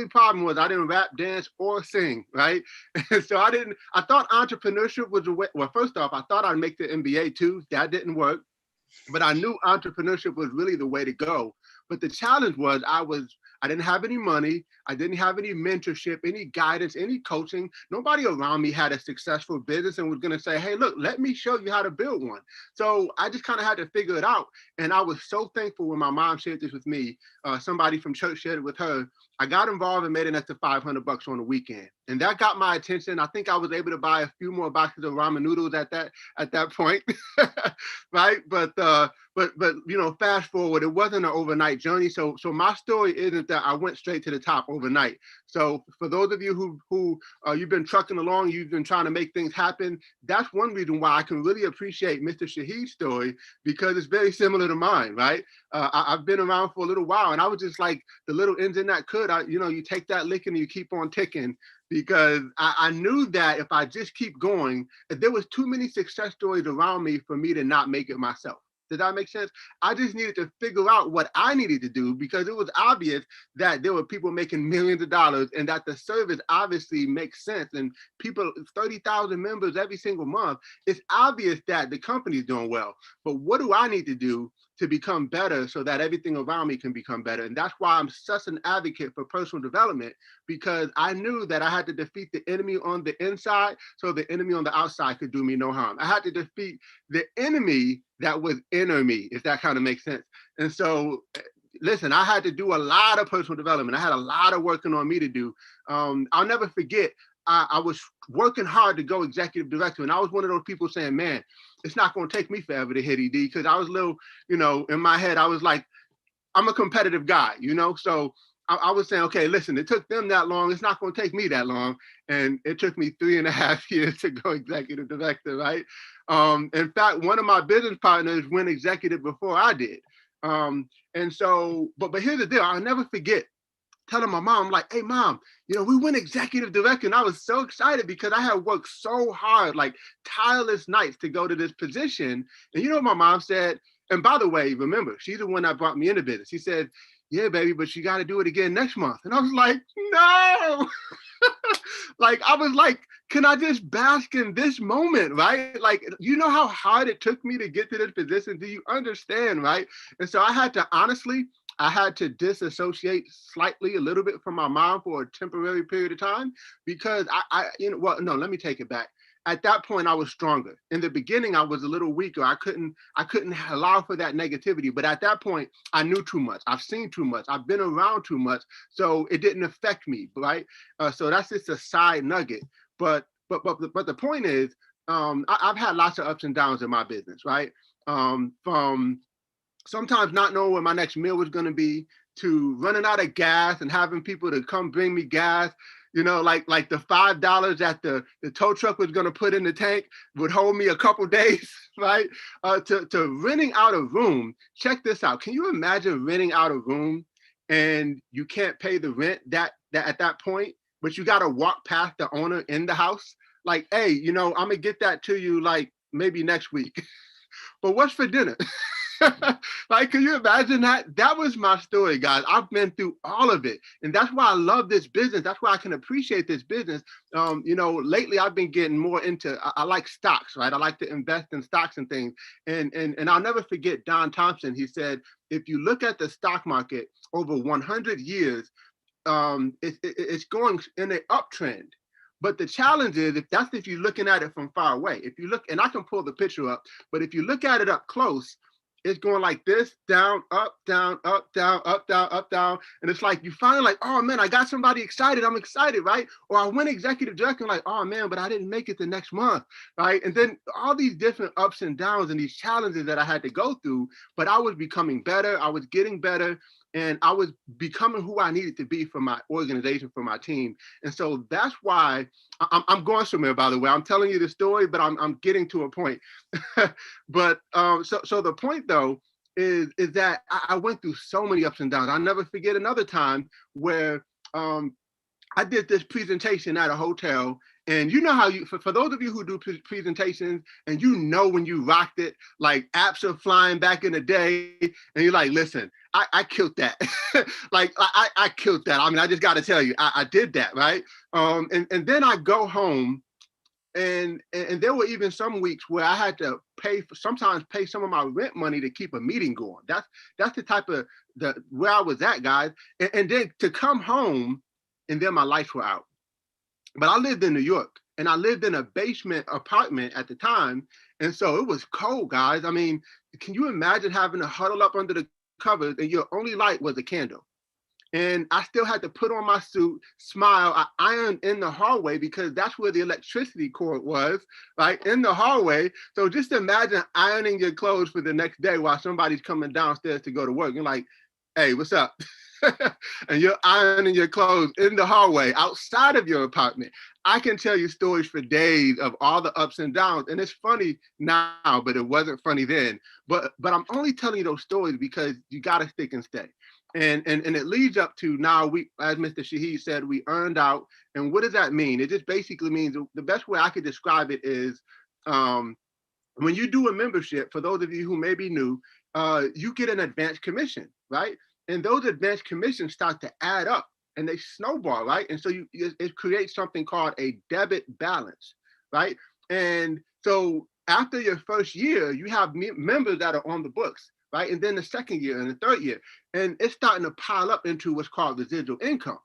only problem was I didn't rap, dance, or sing, right? And so I thought entrepreneurship was the way. Well, first off, I thought I'd make the MBA too. That didn't work. But I knew entrepreneurship was really the way to go. But the challenge was I didn't have any money. I didn't have any mentorship, any guidance, any coaching. Nobody around me had a successful business and was going to say, hey, look, let me show you how to build one. So I just kind of had to figure it out. And I was so thankful when my mom shared this with me. Somebody from church shared it with her. I got involved and made an extra $500 on the weekend. And that got my attention. I think I was able to buy a few more boxes of ramen noodles at that point. Right. But fast forward, it wasn't an overnight journey. So my story isn't that I went straight to the top overnight. So for those of you who you've been trucking along, you've been trying to make things happen. That's one reason why I can really appreciate Mr. Shahid's story, because it's very similar to mine. Right. I've been around for a little while, and I was just like the little ends in that could. You take that licking and you keep on ticking, because I knew that if I just keep going, if there was too many success stories around me for me to not make it myself. Does that make sense? I just needed to figure out what I needed to do, because it was obvious that there were people making millions of dollars and that the service obviously makes sense. And people, 30,000 members every single month, it's obvious that the company's doing well. But what do I need to do to become better so that everything around me can become better? And that's why I'm such an advocate for personal development, because I knew that I had to defeat the enemy on the inside so the enemy on the outside could do me no harm. I had to defeat the enemy that was inner me, if that kind of makes sense. And so, listen, I had to do a lot of personal development. I had a lot of working on me to do. I'll never forget, I was working hard to go executive director. And I was one of those people saying, man, it's not going to take me forever to hit ED, because I was a little, in my head, I was like, I'm a competitive guy, so I was saying, okay, listen, it took them that long. It's not going to take me that long. And it took me 3.5 years to go executive director, right? In fact, one of my business partners went executive before I did. And so, but here's the deal. I'll never forget telling my mom, like, hey, mom, we went executive director. And I was so excited because I had worked so hard, like tireless nights to go to this position. And you know what my mom said? And by the way, remember, she's the one that brought me into business. She said, yeah, baby, but you got to do it again next month. And I was like, no. Like, I was like, can I just bask in this moment, right? Like, you know how hard it took me to get to this position? Do you understand, right? And so I had to disassociate slightly a little bit from my mom for a temporary period of time, because let me take it back. At that point, I was stronger. In the beginning, I was a little weaker. I couldn't allow for that negativity. But at that point, I knew too much. I've seen too much. I've been around too much. So it didn't affect me, right? So that's just a side nugget. But the point is, I've had lots of ups and downs in my business, right? From sometimes not knowing where my next meal was going to be, to running out of gas and having people to come bring me gas. Like the $5 that the tow truck was going to put in the tank would hold me a couple days, right? To renting out a room. Check this out. Can you imagine renting out a room and you can't pay the rent that at that point, but you got to walk past the owner in the house? Like, hey, I'm going to get that to you like maybe next week. But what's for dinner? Like, can you imagine that? That was my story, guys. I've been through all of it. And that's why I love this business. That's why I can appreciate this business. Lately I've been getting more into, I like stocks, right? I like to invest in stocks and things. And I'll never forget Don Thompson. He said, if you look at the stock market over 100 years, it's going in an uptrend. But the challenge is, if you're looking at it from far away, if you look, and I can pull the picture up, but if you look at it up close, it's going like this, down, up, down, up, down, up, down, up, down. And it's like, you finally like, oh man, I got somebody excited. I'm excited, right? Or I went executive director, like, oh man, but I didn't make it the next month, right? And then all these different ups and downs and these challenges that I had to go through, but I was becoming better. I was getting better. And I was becoming who I needed to be for my organization, for my team. And so that's why I'm going somewhere, by the way. I'm telling you the story, but I'm getting to a point. But so the point, though, is that I went through so many ups and downs. I'll never forget another time where I did this presentation at a hotel, And you know how for those of you who do presentations and you know when you rocked it, like apps are flying back in the day, and you're like, listen, I killed that. Like I killed that. I mean, I just got to tell you, I did that, right? And then I go home, and there were even some weeks where I had to sometimes pay some of my rent money to keep a meeting going. That's the type of where I was at, guys. And then to come home, and then my lights were out. But I lived in New York, and I lived in a basement apartment at the time. And so it was cold, guys. I mean, can you imagine having to huddle up under the covers and your only light was a candle? And I still had to put on my suit, smile. I ironed in the hallway because that's where the electricity cord was, right? In the hallway. So just imagine ironing your clothes for the next day while somebody's coming downstairs to go to work. You're like, hey, what's up? And you're ironing your clothes in the hallway outside of your apartment. I can tell you stories for days of all the ups and downs. And it's funny now, but it wasn't funny then. But I'm only telling you those stories because you got to stick and stay. And it leads up to now, we, as Mr. Shahid said, we earned out. And what does that mean? It just basically means, the best way I could describe it is, when you do a membership, for those of you who may be new, you get an advanced commission, right? And those advanced commissions start to add up and they snowball, right? And so it creates something called a debit balance, right? And so after your first year, you have members that are on the books, right? And then the second year and the third year, and it's starting to pile up into what's called residual income.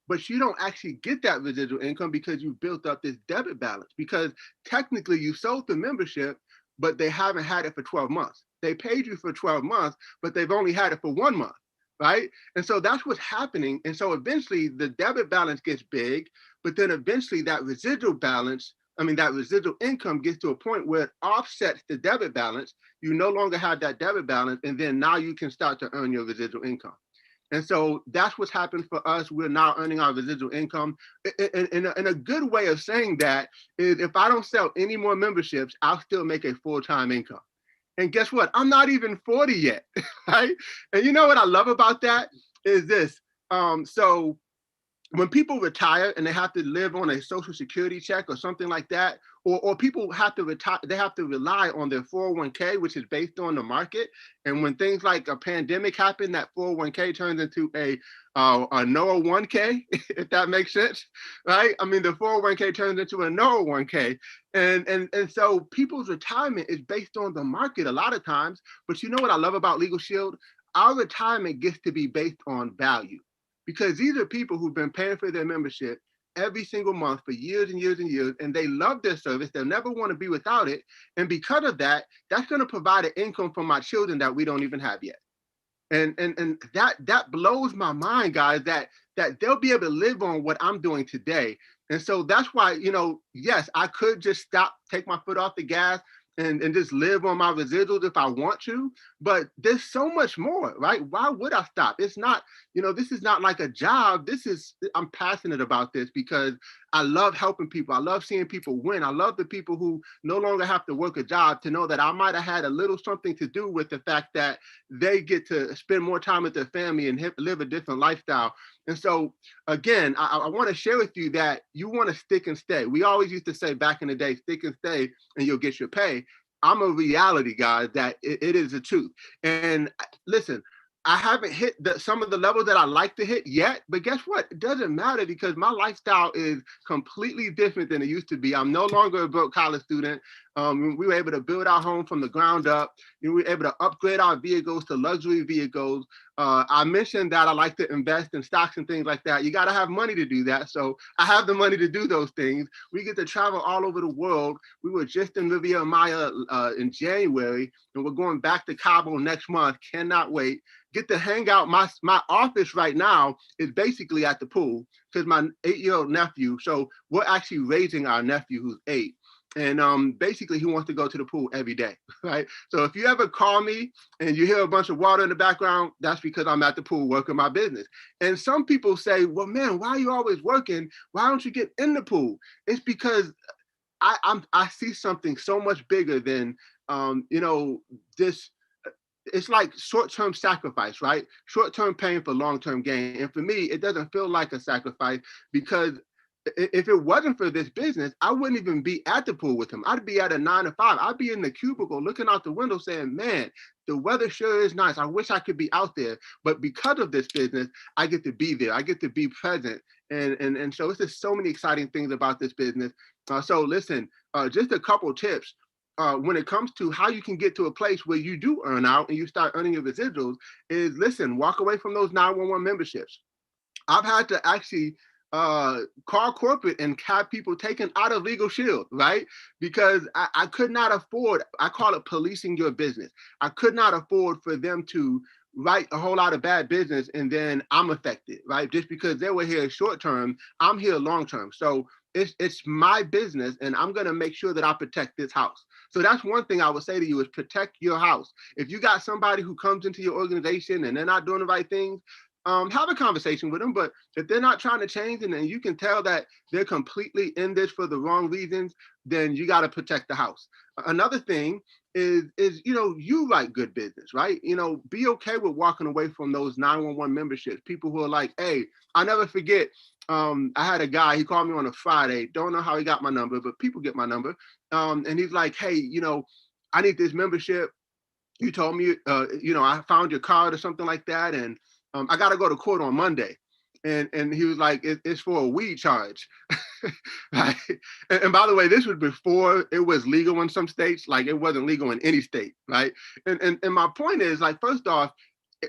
But you don't actually get that residual income because you built up this debit balance, because technically you sold the membership, but they haven't had it for 12 months. They paid you for 12 months, but they've only had it for 1 month, right? And so that's what's happening. And so eventually the debit balance gets big, but then eventually that residual balance, that residual income gets to a point where it offsets the debit balance. You no longer have that debit balance, and then now you can start to earn your residual income. And so that's what's happened for us. We're now earning our residual income. And a good way of saying that is, if I don't sell any more memberships, I'll still make a full-time income. And guess what? I'm not even 40 yet, right? And you know what I love about that is this. So when people retire and they have to live on a social security check or something like that, or people have to retire, they have to rely on their 401k, which is based on the market. And when things like a pandemic happen, that 401k turns into a NOAA 1k, if that makes sense, right? The 401k turns into a NOAA 1k. And so people's retirement is based on the market a lot of times. But you know what I love about Legal Shield? Our retirement gets to be based on value, because these are people who've been paying for their membership every single month for years and years and years, and they love their service. They'll never want to be without it. And because of that, that's going to provide an income for my children that we don't even have yet. And that blows my mind, guys, that they'll be able to live on what I'm doing today. And so that's why, yes, I could just take my foot off the gas and just live on my residuals if I want to, but there's so much more, right? Why would I stop? It's not, this is not like a job. I'm passionate about this because I love helping people. I love seeing people win. I love the people who no longer have to work a job, to know that I might have had a little something to do with the fact that they get to spend more time with their family and live a different lifestyle. And so, again, I want to share with you that you want to stick and stay. We always used to say back in the day, stick and stay and you'll get your pay. I'm a reality, guys, that it is the truth. And listen, I haven't hit some of the levels that I like to hit yet, but guess what? It doesn't matter, because my lifestyle is completely different than it used to be. I'm no longer a broke college student. We were able to build our home from the ground up. We were able to upgrade our vehicles to luxury vehicles. I mentioned that I like to invest in stocks and things like that. You got to have money to do that. So I have the money to do those things. We get to travel all over the world. We were just in Riviera Maya in January, and we're going back to Cabo next month. Cannot wait. Get to hang out. My office right now is basically at the pool, because my 8-year-old nephew, so we're actually raising our nephew who's 8. And basically he wants to go to the pool every day, right? So if you ever call me and you hear a bunch of water in the background, that's because I'm at the pool working my business. And some people say, well, man, why are you always working? Why don't you get in the pool? It's because I see something so much bigger than, this. It's like short-term sacrifice, right? Short-term pain for long-term gain. And for me, it doesn't feel like a sacrifice, because if it wasn't for this business, I wouldn't even be at the pool with him. I'd be at a 9 to 5. I'd be in the cubicle looking out the window saying, man, the weather sure is nice. I wish I could be out there. But because of this business, I get to be there. I get to be present. And so it's just so many exciting things about this business. So listen, just a couple tips. When it comes to how you can get to a place where you do earn out and you start earning your residuals, is listen, walk away from those 911 memberships. I've had to actually call corporate and have people taken out of Legal Shield, right? Because I could not afford, I call it policing your business. I could not afford for them to write a whole lot of bad business and then I'm affected, right? Just because they were here short term, I'm here long term. So it's my business and I'm gonna make sure that I protect this house. So that's one thing I would say to you is protect your house. If you got somebody who comes into your organization and they're not doing the right things, have a conversation with them. But if they're not trying to change and you can tell that they're completely in this for the wrong reasons, then you got to protect the house. Another thing is you write good business, right? Be okay with walking away from those 911 memberships. People who are like, hey, I never forget. I had a guy, he called me on a Friday. Don't know how he got my number, but people get my number. And he's like, hey, I need this membership. You told me, I found your card or something like that. And I got to go to court on Monday. And he was like, it's for a weed charge. Right? And by the way, this was before it was legal in some states. Like it wasn't legal in any state, right? And my point is, like, first off,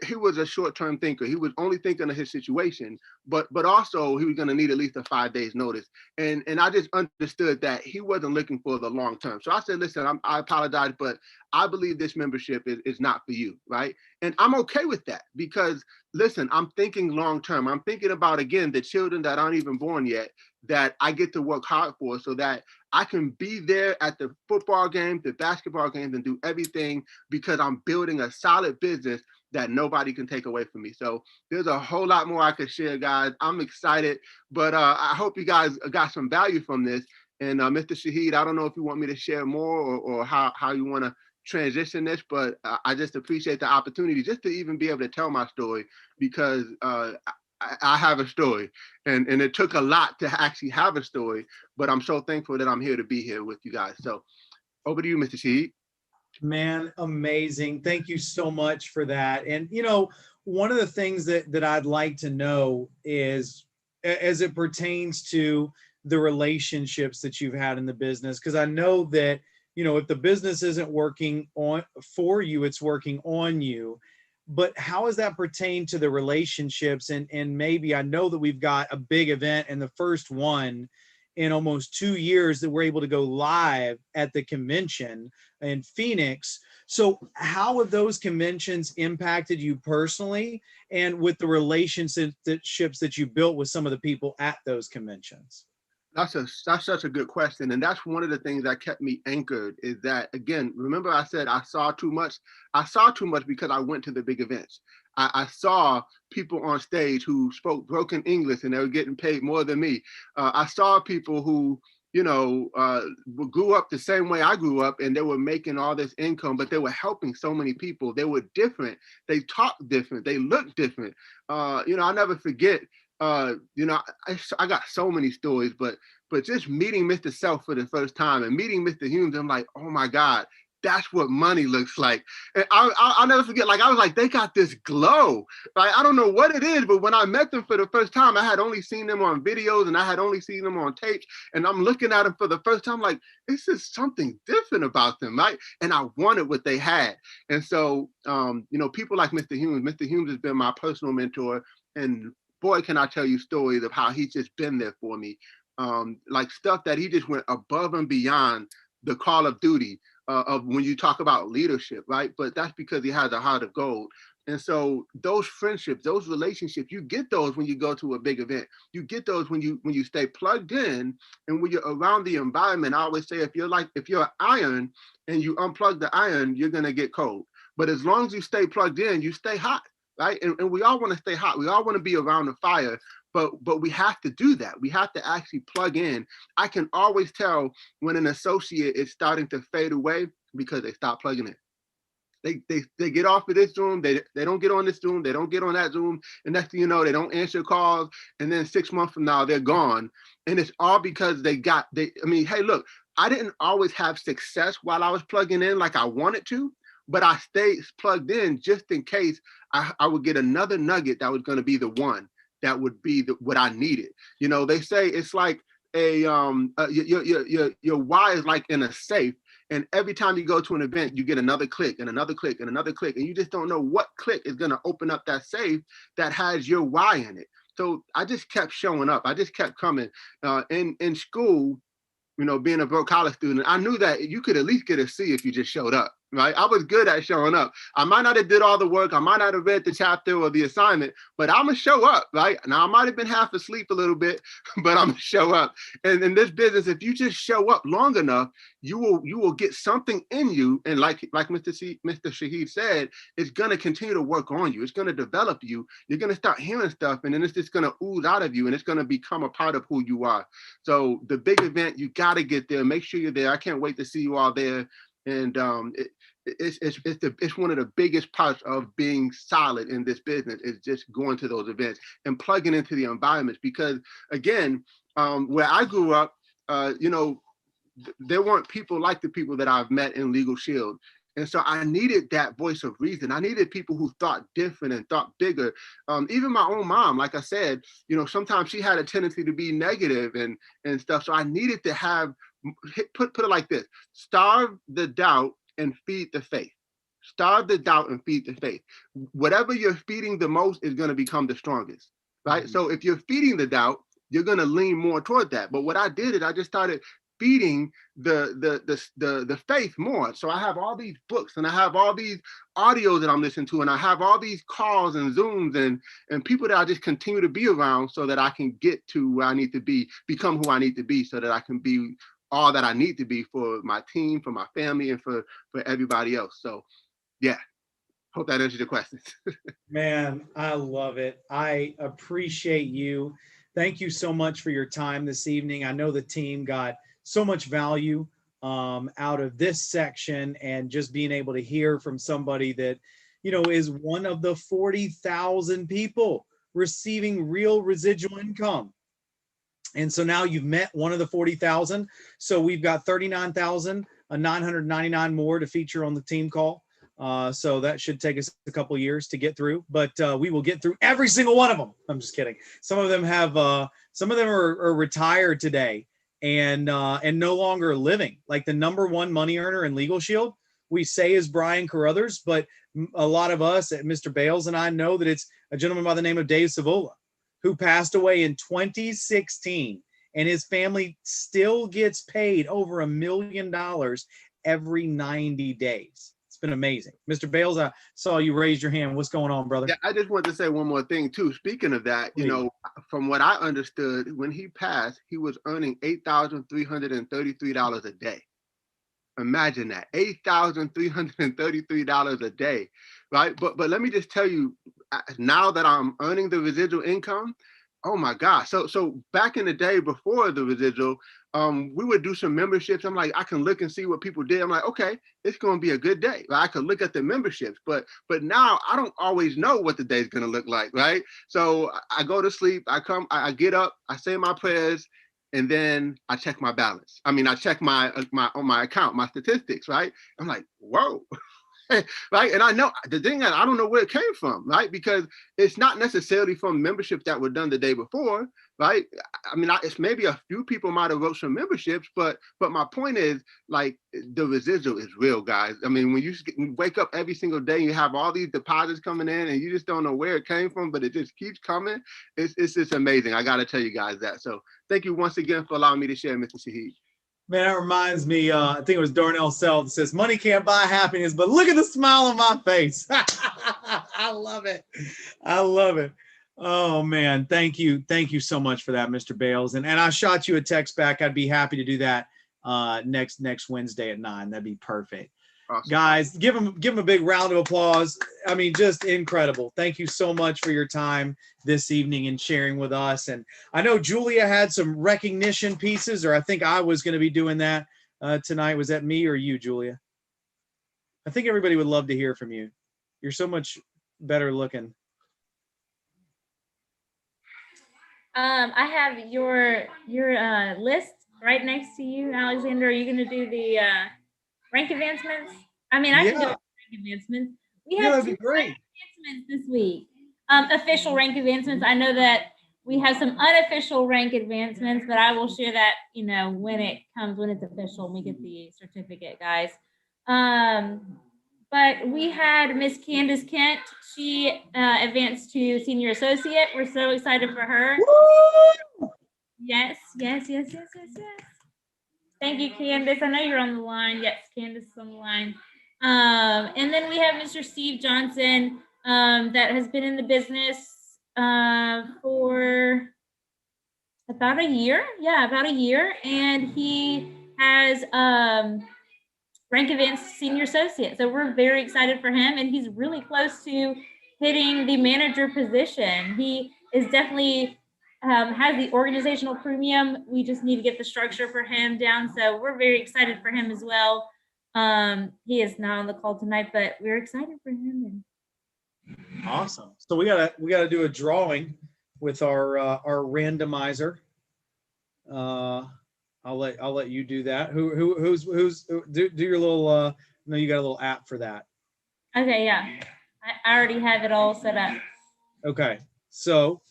he was a short-term thinker. He was only thinking of his situation, but also he was going to need at least a 5 days notice. And I just understood that he wasn't looking for the long term. So I said, listen, I apologize, but I believe this membership is not for you, right? And I'm okay with that because, listen, I'm thinking long term. I'm thinking about, again, the children that aren't even born yet that I get to work hard for so that I can be there at the football game, the basketball games, and do everything because I'm building a solid business that nobody can take away from me. So there's a whole lot more I could share, guys. I'm excited, but I hope you guys got some value from this. And Mr. Shahid, I don't know if you want me to share more or how you want to transition this, but I just appreciate the opportunity just to even be able to tell my story because I have a story and it took a lot to actually have a story, but I'm so thankful that I'm here to be here with you guys. So over to you, Mr. Shahid. Man, amazing. Thank you so much for that. And, one of the things that I'd like to know is, as it pertains to the relationships that you've had in the business, because I know that, if the business isn't working on for you, it's working on you. But how does that pertain to the relationships? And maybe I know that we've got a big event and the first one in almost 2 years that we're able to go live at the convention in Phoenix. So how have those conventions impacted you personally and with the relationships that you built with some of the people at those conventions? That's such a good question. And that's one of the things that kept me anchored is that, again, remember I said I saw too much. I saw too much because I went to the big events. I saw people on stage who spoke broken English and they were getting paid more than me. I saw people who, grew up the same way I grew up and they were making all this income, but they were helping so many people. They were different. They talked different. They looked different. I'll never forget, I got so many stories, but just meeting Mr. Self for the first time and meeting Mr. Humes, I'm like, oh my God, that's what money looks like. And I'll never forget, like, I was like, they got this glow. Like, I don't know what it is, but when I met them for the first time, I had only seen them on videos and I had only seen them on tapes. And I'm looking at them for the first time, like, this is something different about them, right? And I wanted what they had. And so, people like Mr. Humes has been my personal mentor. And boy, can I tell you stories of how he's just been there for me. Like stuff that he just went above and beyond the call of duty of when you talk about leadership, right? But that's because he has a heart of gold. And so those friendships, those relationships, you get those when you go to a big event. You get those when you stay plugged in and when you're around the environment. I always say, if you're iron and you unplug the iron, you're gonna get cold. But as long as you stay plugged in, you stay hot. Right? And we all want to stay hot. We all want to be around the fire, but we have to do that. We have to actually plug in. I can always tell when an associate is starting to fade away because they stop plugging in. They get off of this Zoom, they don't get on this Zoom, they don't get on that Zoom, and next thing you know, they don't answer calls, and then 6 months from now, they're gone. And it's all because I mean, hey, look, I didn't always have success while I was plugging in like I wanted to, but I stayed plugged in just in case I would get another nugget that was going to be the one that would be what I needed. You know, they say it's like your why is like in a safe, and every time you go to an event, you get another click and another click and another click, and you just don't know what click is going to open up that safe that has your why in it. So I just kept showing up. I just kept coming. In school, you know, being a broke college student, I knew that you could at least get a C if you just showed up, right? I was good at showing up. I might not have did all the work. I might not have read the chapter or the assignment, but I'm gonna show up, right? Now I might have been half asleep a little bit, but I'm gonna show up. And in this business, if you just show up long enough, you will get something in you. And like Mr. Shahid said, it's gonna continue to work on you. It's gonna develop you. You're gonna start hearing stuff, and then it's just gonna ooze out of you, and it's gonna become a part of who you are. So the big event, you gotta get there. Make sure you're there. I can't wait to see you all there. And it's one of the biggest parts of being solid in this business is just going to those events and plugging into the environments. Because again, where I grew up, you know, there weren't people like the people that I've met in Legal Shield. And so I needed that voice of reason. I needed people who thought different and thought bigger. Even my own mom, like I said, you know, sometimes she had a tendency to be negative and stuff. So I needed to have, put it like this: starve the doubt and feed the faith. Starve the doubt and feed the faith. Whatever you're feeding the most is going to become the strongest, right? Mm-hmm. So if you're feeding the doubt, you're going to lean more toward that. But what I did is I just started feeding the faith more. So I have all these books and I have all these audios that I'm listening to, and I have all these calls and Zooms and people that I just continue to be around so that I can get to where I need to be, become who I need to be, so that I can be all that I need to be for my team, for my family, and for everybody else. So yeah, hope that answers your questions. Man, I love it. I appreciate you. Thank you so much for your time this evening. I know the team got so much value out of this section, and just being able to hear from somebody that, you know, is one of the 40,000 people receiving real residual income. And so now you've met one of the 40,000. So we've got 39,999 more to feature on the team call. So that should take us a couple of years to get through, but we will get through every single one of them. I'm just kidding. Some of them have, some of them are retired today and no longer living. Like the #1 money earner in Legal Shield, we say is Brian Carruthers, but a lot of us at Mr. Bales and I know that it's a gentleman by the name of Dave Savola, who passed away in 2016, and his family still gets paid over $1 million every 90 days. It's been amazing. Mr. Bales, I saw you raise your hand. What's going on, brother? Yeah, I just want to say one more thing too. Speaking of that, you know, from what I understood, when he passed, he was earning $8,333 a day. Imagine that, $8,333 a day, right? But let me just tell you, now that I'm earning the residual income, oh my gosh. So back in the day before the residual, we would do some memberships. I'm like, I can look and see what people did. I'm like, okay, it's going to be a good day. Right? I could look at the memberships, but now I don't always know what the day is going to look like, right? So I go to sleep, I get up, I say my prayers, and then I check my balance. I mean, I check my on my account, my statistics, right? I'm like, whoa. Right. And I know the thing is, I don't know where it came from, right? Because it's not necessarily from memberships that were done the day before, right? I mean, it's maybe a few people might have wrote some memberships, but my point is, like, the residual is real, guys. I mean, when you wake up every single day, you have all these deposits coming in, and you just don't know where it came from, but it just keeps coming. It's just amazing. I got to tell you guys that. So thank you once again for allowing me to share, Mr. Shahid. Man, that reminds me, I think it was Darnell Sell that says, money can't buy happiness, but look at the smile on my face. I love it. I love it. Oh, man. Thank you. Thank you so much for that, Mr. Bales. And I shot you a text back. I'd be happy to do that next Wednesday at 9. That'd be perfect. Awesome. Guys, give him a big round of applause. I mean, just incredible. Thank you so much for your time this evening and sharing with us. And I know Julia had some recognition pieces, or I think I was going to be doing that tonight. Was that me or you, Julia? I think everybody would love to hear from you. You're so much better looking. I have your list right next to you, Alexander. Are you going to do the rank advancements? I mean, I can do Yeah. rank advancements. We Yeah, have that'd two be great. rank advancements this week. Official rank advancements. I know that we have some unofficial rank advancements, but I will share that, when it's official and we get the certificate, guys. But we had Miss Candace Kent. She advanced to senior associate. We're so excited for her. Woo! Yes. Thank you, Candace. I know you're on the line. Yes, Candace is on the line. And then we have Mr. Steve Johnson, that has been in the business for about a year. Yeah, about a year. And he has rank advanced senior associate. So we're very excited for him. And he's really close to hitting the manager position. He is definitely has the organizational premium. We just need to get the structure for him down. So we're very excited for him as well. He is not on the call tonight, but we're excited for him. Awesome. So we gotta do a drawing with our randomizer. I'll let you do that. Who's do your little no, you got a little app for that. Okay, yeah. I already have it all set up. Okay. So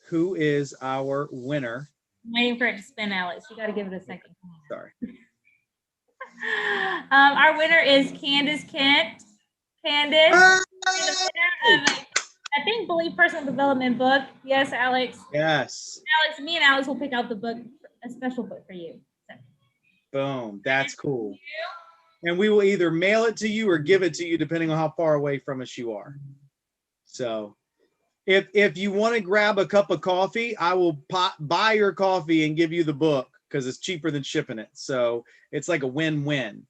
who is our winner? I'm waiting for it to spin, Alex. You got to give it a second. Sorry. Our winner is Candace Kent. Candace, you're the winner of I think Believe Personal Development book. Yes, Alex. Yes. Alex, me and Alex will pick out the book, a special book for you. So. Boom. That's cool. And we will either mail it to you or give it to you, depending on how far away from us you are. So if you want to grab a cup of coffee, I will buy your coffee and give you the book because it's cheaper than shipping it. So it's like a win-win.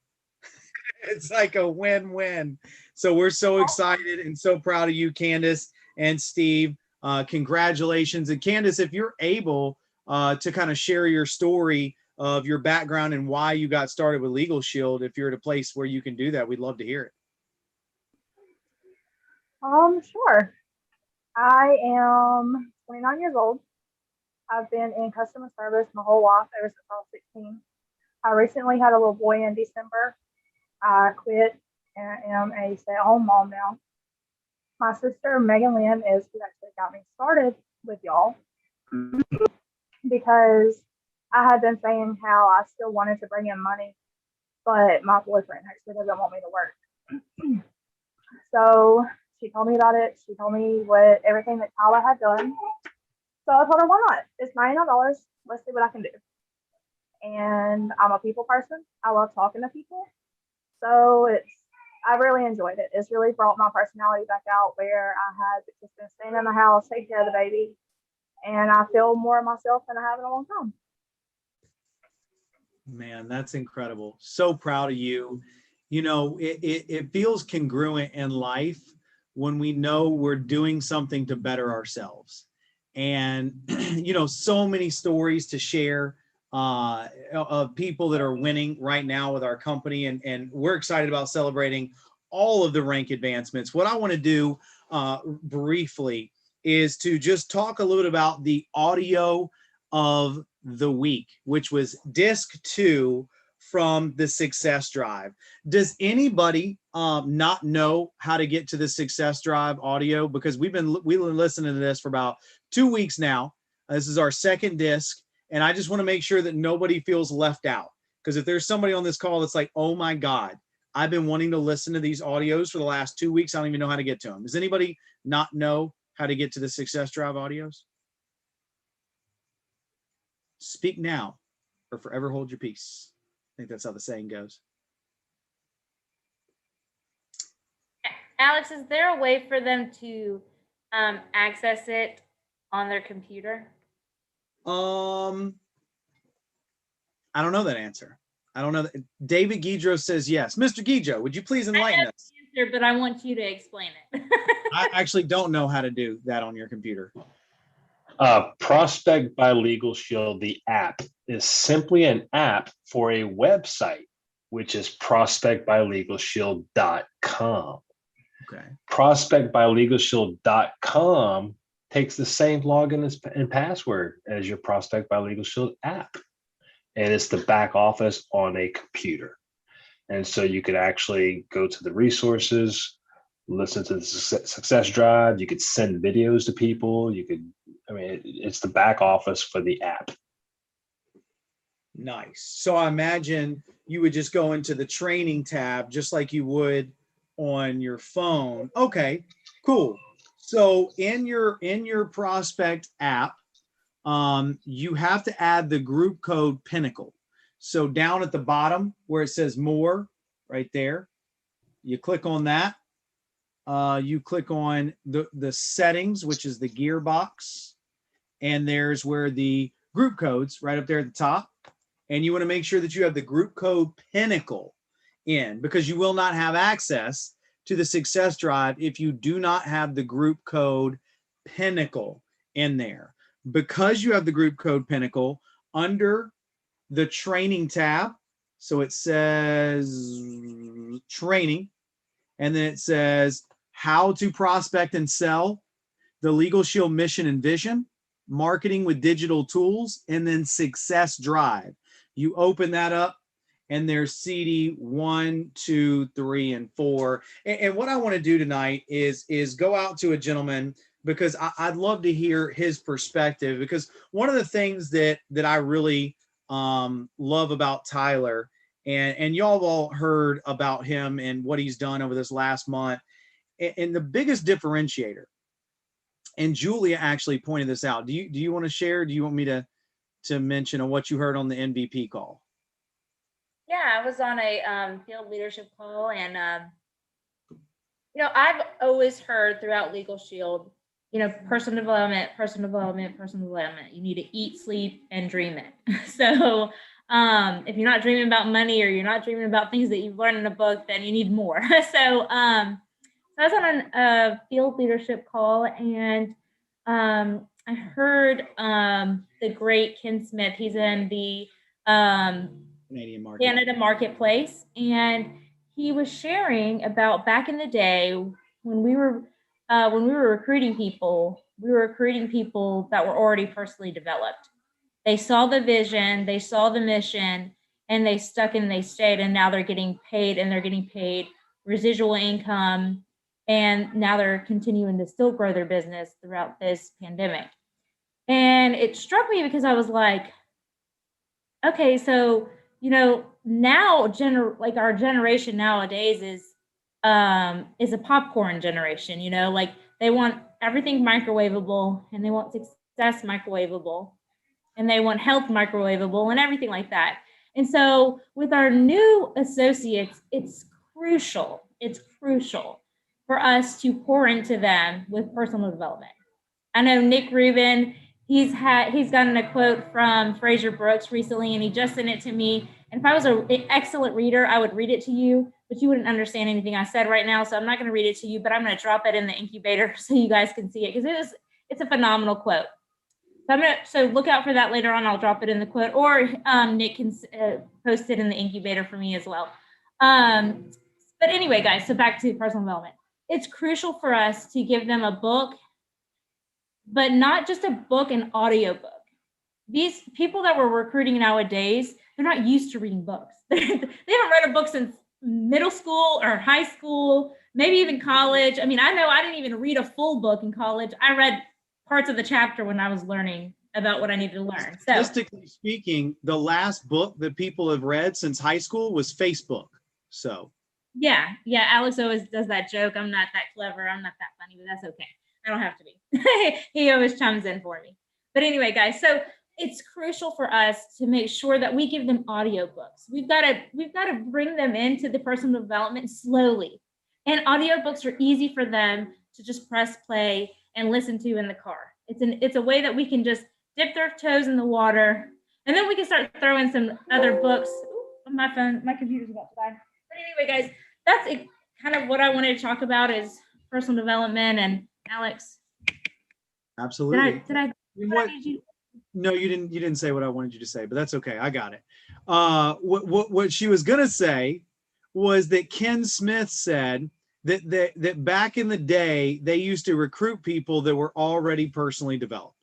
It's like a win-win. So we're so excited and so proud of you, Candace and Steve. Congratulations. And Candace, if you're able to kind of share your story of your background and why you got started with Legal Shield, if you're at a place where you can do that, we'd love to hear it. Sure. I am 29 years old. I've been in customer service my whole life ever since I was 16. I recently had a little boy in December. I quit and am a stay-at-home mom now. My sister, Megan Lynn, is who actually got me started with y'all because I had been saying how I still wanted to bring in money, but my boyfriend actually doesn't want me to work. So she told me about it. She told me everything that Tyler had done. So I told her, why not? It's $99. Let's see what I can do. And I'm a people person. I love talking to people. So I really enjoyed it. It's really brought my personality back out where I had just been staying in the house, taking care of the baby. And I feel more of myself than I have in a long time. Man, that's incredible. So proud of you. You know, it feels congruent in life when we know we're doing something to better ourselves. And, you know, so many stories to share of people that are winning right now with our company. And we're excited about celebrating all of the rank advancements. What I want to do briefly is to just talk a little bit about the audio of the week, which was disc 2 from the Success Drive. Does anybody not know how to get to the Success Drive audio? Because we've been listening to this for about 2 weeks now. This is our second disc, and I just want to make sure that nobody feels left out. Because if there's somebody on this call that's like, oh my God, I've been wanting to listen to these audios for the last 2 weeks, I don't even know how to get to them. Does anybody not know how to get to the Success Drive audios? Speak now or forever hold your peace. I think that's how the saying goes. Alex, is there a way for them to access it on their computer? I don't know that answer. I don't know. David Guidro says yes. Mr. Guidro, would you please enlighten us? Answer, but I want you to explain it. I actually don't know how to do that on your computer. Prospect by Legal Shield, the app, is simply an app for a website. which is prospectbylegalshield.com. Okay. Prospectbylegalshield.com takes the same login and password as your Prospect by Legal Shield app. And it's the back office on a computer. And so you could actually go to the resources, listen to the success drive. You could send videos to people. It's the back office for the app. Nice. So I imagine you would just go into the training tab just like you would on your phone. Okay, cool. So in your Prospect app, you have to add the group code Pinnacle. So down at the bottom where it says more, right there, you click on that. You click on the settings, which is the gearbox, and there's where the group codes right up there at the top. And you want to make sure that you have the group code Pinnacle in, because you will not have access to the success drive if you do not have the group code Pinnacle in there. Because you have the group code Pinnacle under the training tab, so it says training, and then it says how to prospect and sell, the Legal Shield mission and vision, marketing with digital tools, and then success drive. You open that up and there's CD 1, 2, 3, and 4. And what I want to do tonight is go out to a gentleman, because I'd love to hear his perspective, because one of the things that I really love about Tyler, and y'all have all heard about him and what he's done over this last month, and the biggest differentiator, and Julia actually pointed this out. Do you want to share? Do you want me to mention on what you heard on the MVP call? Yeah, I was on a field leadership call, and I've always heard throughout Legal Shield, personal development. You need to eat, sleep, and dream it. So if you're not dreaming about money, or you're not dreaming about things that you've learned in a book, then you need more. So I was on a field leadership call, and I heard the great Ken Smith. He's in the Canada marketplace, and he was sharing about back in the day when we were recruiting people. We were recruiting people that were already personally developed. They saw the vision, they saw the mission, and they stuck and they stayed. And now they're getting paid, and they're getting paid residual income. And now they're continuing to still grow their business throughout this pandemic. And it struck me because I was like, okay, so, now our generation nowadays is a popcorn generation, like they want everything microwavable, and they want success microwavable, and they want health microwavable, and everything like that. And so with our new associates, it's crucial for us to pour into them with personal development. I know Nick Rubin, he's gotten a quote from Fraser Brooks recently, and he just sent it to me. And if I was an excellent reader, I would read it to you, but you wouldn't understand anything I said right now. So I'm not going to read it to you, but I'm going to drop it in the incubator so you guys can see it, because it's a phenomenal quote. So look out for that later on. I'll drop it in the quote, or Nick can post it in the incubator for me as well. But anyway, guys, so back to personal development. It's crucial for us to give them a book, but not just a book, an audio book. These people that we're recruiting nowadays, they're not used to reading books. They haven't read a book since middle school or high school, maybe even college. I mean, I know I didn't even read a full book in college. I read parts of the chapter when I was learning about what I needed to learn. So, statistically speaking, the last book that people have read since high school was Facebook. So yeah, Alex always does that joke. I'm not that clever. I'm not that funny, but that's okay. I don't have to be. He always chimes in for me. But anyway, guys, so it's crucial for us to make sure that we give them audiobooks. We've got to bring them into the personal development slowly. And audiobooks are easy for them to just press play and listen to in the car. It's a way that we can just dip their toes in the water, and then we can start throwing some other books. Ooh, my computer's about to die. But anyway, guys, that's kind of what I wanted to talk about is personal development. And Alex, absolutely. Did I need you? No, you didn't. You didn't say what I wanted you to say, but that's okay. I got it. What she was gonna say was that Ken Smith said that back in the day they used to recruit people that were already personally developed.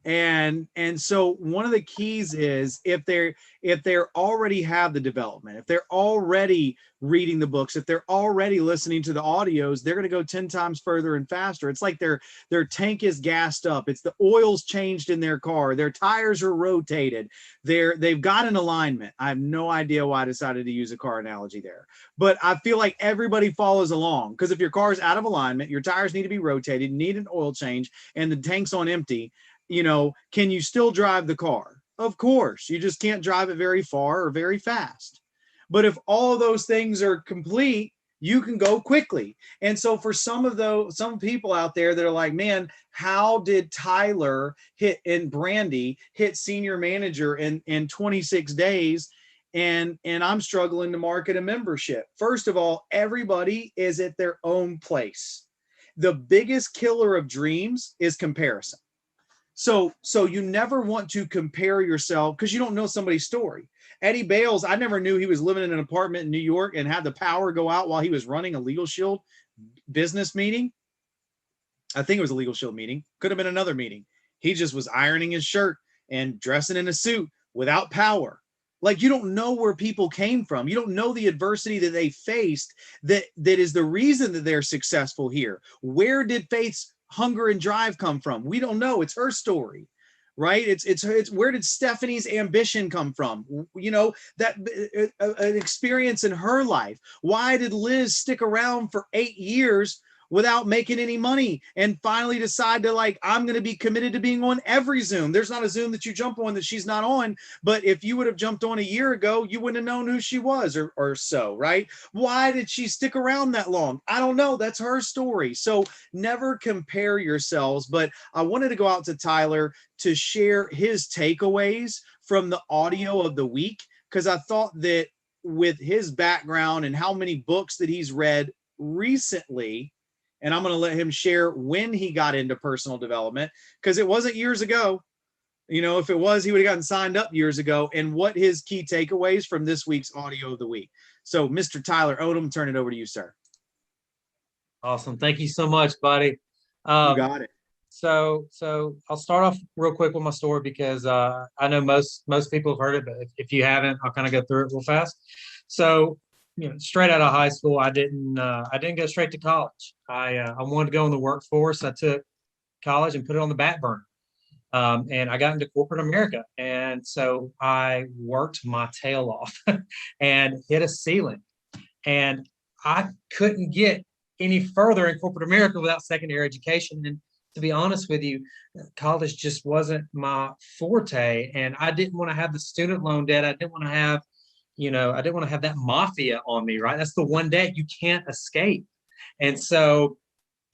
And so one of the keys is if they're already have the development, if they're already reading the books, if they're already listening to the audios, they're going to go 10 times further and faster. It's like their tank is gassed up, it's the oil's changed in their car, their tires are rotated, they've got an alignment. I have no idea why I decided to use a car analogy there, but I feel like everybody follows along, because if your car is out of alignment, your tires need to be rotated, you need an oil change, and the tank's on empty, can you still drive the car? Of course, you just can't drive it very far or very fast. But if all of those things are complete, you can go quickly. And so for some people out there that are like, man, how did Tyler and Brandy hit senior manager in 26 days? And I'm struggling to market a membership. First of all, everybody is at their own place. The biggest killer of dreams is comparison. So you never want to compare yourself, because you don't know somebody's story. Eddie Bales, I never knew he was living in an apartment in New York and had the power go out while he was running a Legal Shield business meeting. I think it was a Legal Shield meeting. Could have been another meeting. He just was ironing his shirt and dressing in a suit without power. Like, you don't know where people came from. You don't know the adversity that they faced that is the reason that they're successful here. Where did Faith's hunger and drive come from? We don't know. It's her story, right? It's where did Stephanie's ambition come from? That an experience in her life. Why did Liz stick around for 8 years without making any money and finally decide to, like, I'm going to be committed to being on every Zoom? There's not a Zoom that you jump on that she's not on, but if you would have jumped on a year ago, you wouldn't have known who she was or so, right? Why did she stick around that long? I don't know. That's her story. So never compare yourselves. But I wanted to go out to Tyler to share his takeaways from the audio of the week, because I thought that with his background and how many books that he's read recently, and I'm going to let him share when he got into personal development, because it wasn't years ago. If it was, he would have gotten signed up years ago, and what his key takeaways from this week's audio of the week. So, Mr. Tyler Odom, turn it over to you, sir. Awesome. Thank you so much, buddy. You got it. So I'll start off real quick with my story, because I know most people have heard it, but if you haven't, I'll kind of go through it real fast. So, straight out of high school, I didn't go straight to college. I wanted to go in the workforce. I took college and put it on the back burner. And I got into corporate America. And so I worked my tail off and hit a ceiling. And I couldn't get any further in corporate America without secondary education. And to be honest with you, college just wasn't my forte. And I didn't want to have the student loan debt. I didn't want to have that mafia on me, right? That's the one debt you can't escape. And so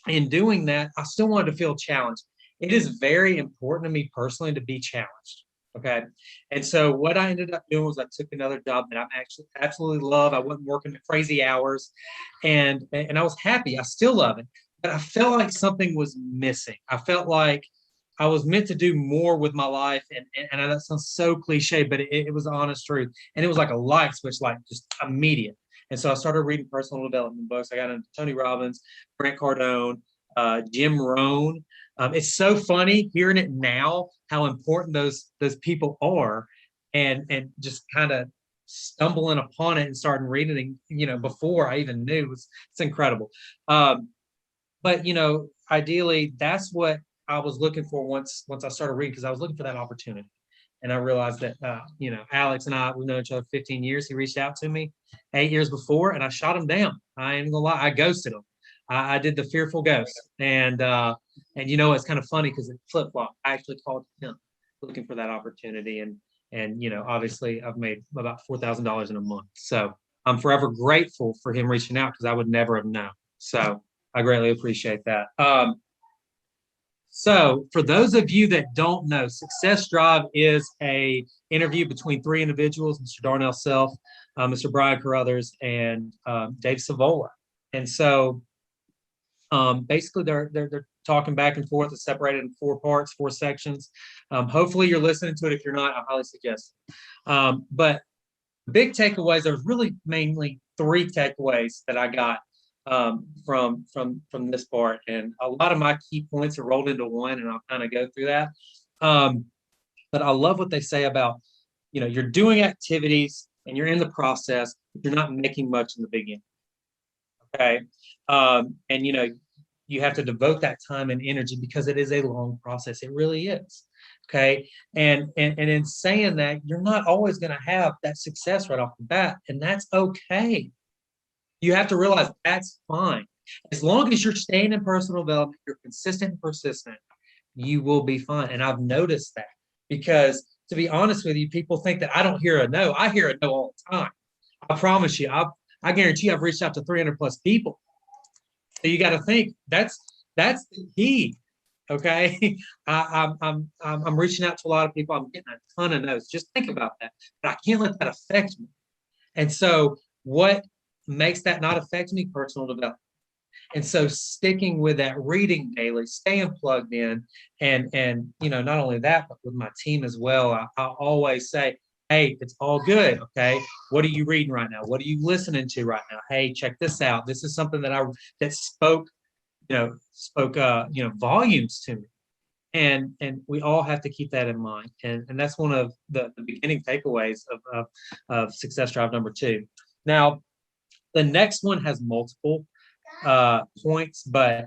in doing that, I still wanted to feel challenged. It is very important to me personally to be challenged. Okay. And so what I ended up doing was I took another job that I actually absolutely love. I wasn't working crazy hours, and I was happy. I still love it, but I felt like something was missing. I felt like I was meant to do more with my life. And that sounds so cliche, but it was the honest truth. And it was like a light switch, like just immediate. And so I started reading personal development books. I got into Tony Robbins, Grant Cardone, Jim Rohn. It's so funny hearing it now, how important those people are, and just kind of stumbling upon it and starting reading it, before I even knew. It's incredible. But ideally, that's what I was looking for once I started reading, because I was looking for that opportunity. And I realized that, Alex and I, we've known each other 15 years. He reached out to me 8 years before, and I shot him down. I ain't gonna lie, I ghosted him. I did the fearful ghost. And it's kind of funny because it flip-flopped. I actually called him looking for that opportunity. And obviously I've made about $4,000 in a month. So I'm forever grateful for him reaching out, because I would never have known. So I greatly appreciate that. So for those of you that don't know, Success Drive is a interview between three individuals: Mr. Darnell Self, Mr. Brian Carruthers, and Dave Savola. And so basically they're talking back and forth. It's separated in 4 parts, 4 sections. Hopefully you're listening to it. If you're not, I highly suggest it. But big takeaways, there's really mainly 3 takeaways that I got from this part. And a lot of my key points are rolled into one, and I'll kind of go through that. But I love what they say about, you're doing activities and you're in the process, but you're not making much in the beginning. Okay. And you have to devote that time and energy because it is a long process. It really is. Okay. And in saying that, you're not always going to have that success right off the bat, and that's okay. You have to realize that's fine. As long as you're staying in personal development, you're consistent and persistent, you will be fine. And I've noticed that, because to be honest with you, people think that I don't hear a no. I hear a no all the time. I promise you, I guarantee I've reached out to 300 plus people. So you got to think that's the key. Okay. I'm reaching out to a lot of people. I'm getting a ton of no's. Just think about that. But I can't let that affect me. And so what makes that not affect me? Personal development. And so sticking with that, reading daily, staying plugged in, and not only that, but with my team as well. I always say, hey, it's all good. Okay. What are you reading right now? What are you listening to right now? Hey, check this out. This is something that spoke volumes to me. And we all have to keep that in mind. And that's one of the beginning takeaways of Success Drive number 2. Now, the next one has multiple points, but